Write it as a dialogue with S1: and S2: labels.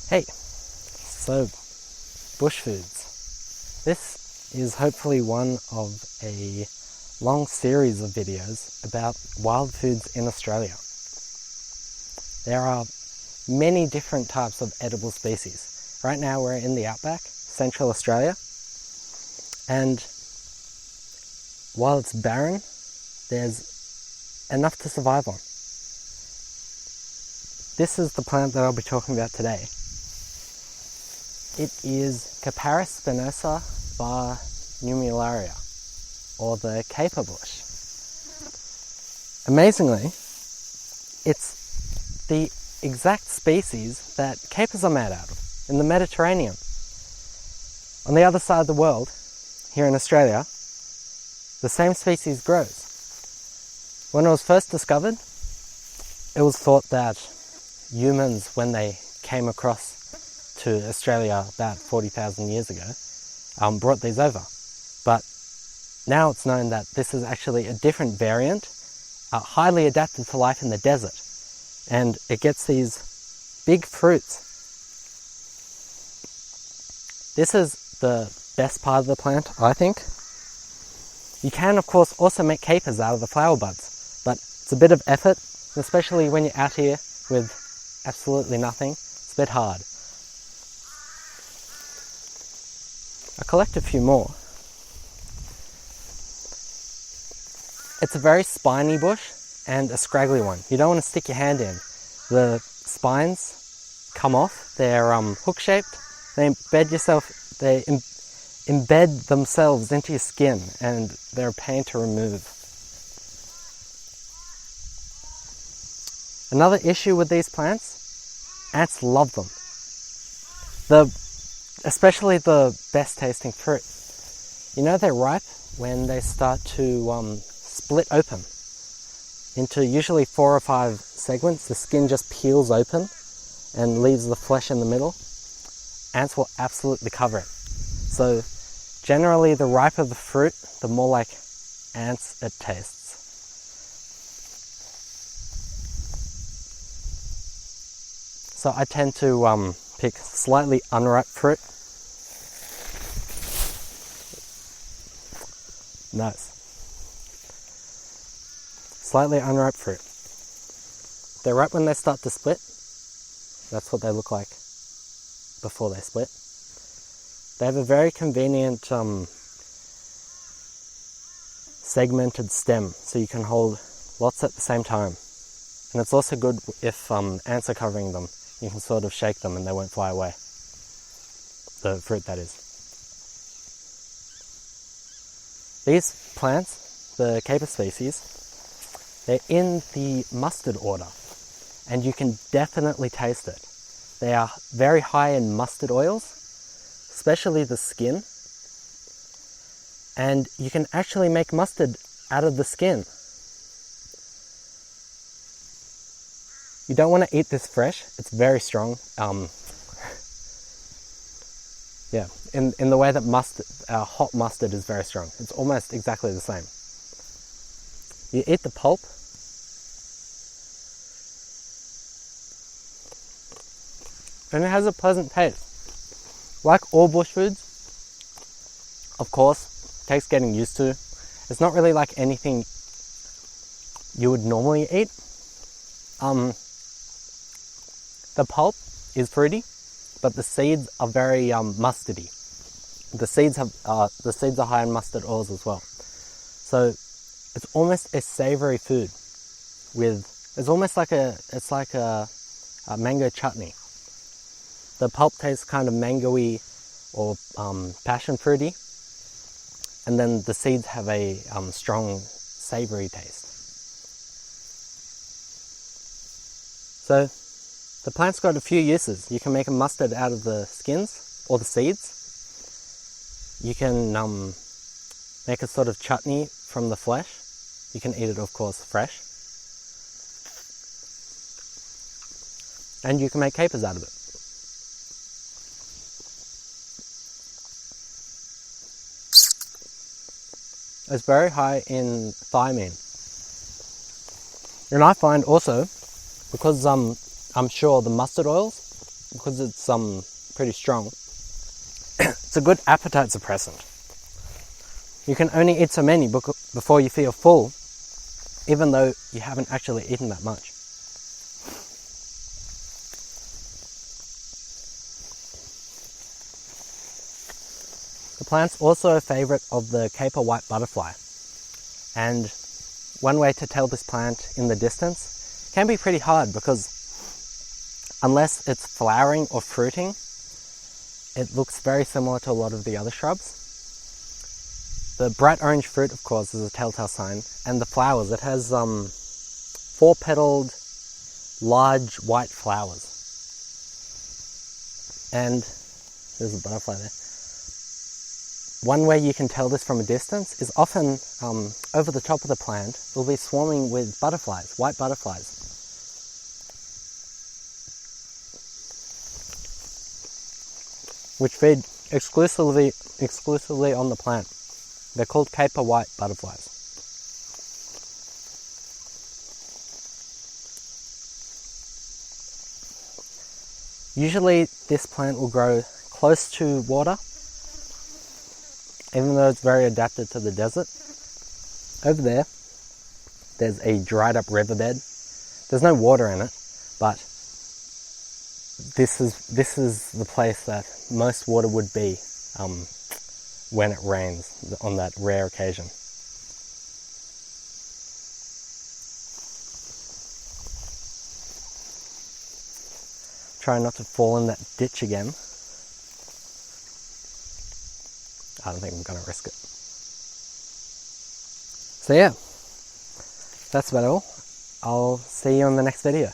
S1: Hey, so bush foods. This is hopefully one of a long series of videos about wild foods in Australia. There are many different types of edible species. Right now we're in the outback, Central Australia, and while it's barren, there's enough to survive on. This is the plant that I'll be talking about today. It is Capparis spinosa bar nummularia, or the caper bush. Amazingly, it's the exact species that capers are made out of in the Mediterranean. On the other side of the world, here in Australia, the same species grows. When it was first discovered, it was thought that humans, when they came across to Australia about 40,000 years ago, brought these over. But now it's known that this is actually a different variant, highly adapted to life in the desert. And it gets these big fruits. This is the best part of the plant, I think. You can, of course, also make capers out of the flower buds, but it's a bit of effort, especially when you're out here with absolutely nothing. It's a bit hard. I collect a few more. It's a very spiny bush and a scraggly one. You don't want to stick your hand in. The spines come off. They're hook-shaped. They embed themselves into your skin, and they're a pain to remove. Another issue with these plants, ants love them. Especially the best tasting fruit. You know they're ripe when they start to split open into usually 4 or 5 segments. The skin just peels open and leaves the flesh in the middle. Ants will absolutely cover it. So generally the riper the fruit, the more like ants it tastes. So I tend to pick slightly unripe fruit. Nice. Slightly unripe fruit. They're ripe when they start to split. That's what they look like before they split. They have a very convenient segmented stem, so you can hold lots at the same time. And it's also good if ants are covering them. You can sort of shake them and they won't fly away. The fruit, that is. These plants, the caper species, they're in the mustard order, and you can definitely taste it. They are very high in mustard oils, especially the skin, and you can actually make mustard out of the skin. You don't want to eat this fresh. It's very strong. In the way that hot mustard is very strong. It's almost exactly the same. You eat the pulp. And it has a pleasant taste. Like all bush foods, of course, takes getting used to. It's not really like anything you would normally eat. The pulp is fruity, but the seeds are very mustardy. The seeds are high in mustard oils as well. So it's almost a savoury food. It's almost like a mango chutney. The pulp tastes kind of mango-y or passion fruity, and then the seeds have a strong savoury taste. So the plant's got a few uses. You can make a mustard out of the skins or the seeds. You can make a sort of chutney from the flesh. You can eat it, of course, fresh. And you can make capers out of it. It's very high in thiamine. And I find also, because I'm sure the mustard oils because it's pretty strong. It's a good appetite suppressant. You can only eat so many before you feel full, even though you haven't actually eaten that much. The plant's also a favourite of the Caper white butterfly, and one way to tell this plant in the distance can be pretty hard because unless it's flowering or fruiting, it looks very similar to a lot of the other shrubs. The bright orange fruit, of course, is a telltale sign, and the flowers, it has 4-petaled, large white flowers. And there's a butterfly there. One way you can tell this from a distance is often over the top of the plant, it'll be swarming with butterflies, white butterflies. Which feed exclusively on the plant. They're called Caper white butterflies. Usually this plant will grow close to water, even though it's very adapted to the desert. Over there, there's a dried up riverbed. There's no water in it, but this is the place that most water would be when it rains, on that rare occasion. Try not to fall in that ditch again. I don't think I'm going to risk it. So yeah, that's about all. I'll see you on the next video.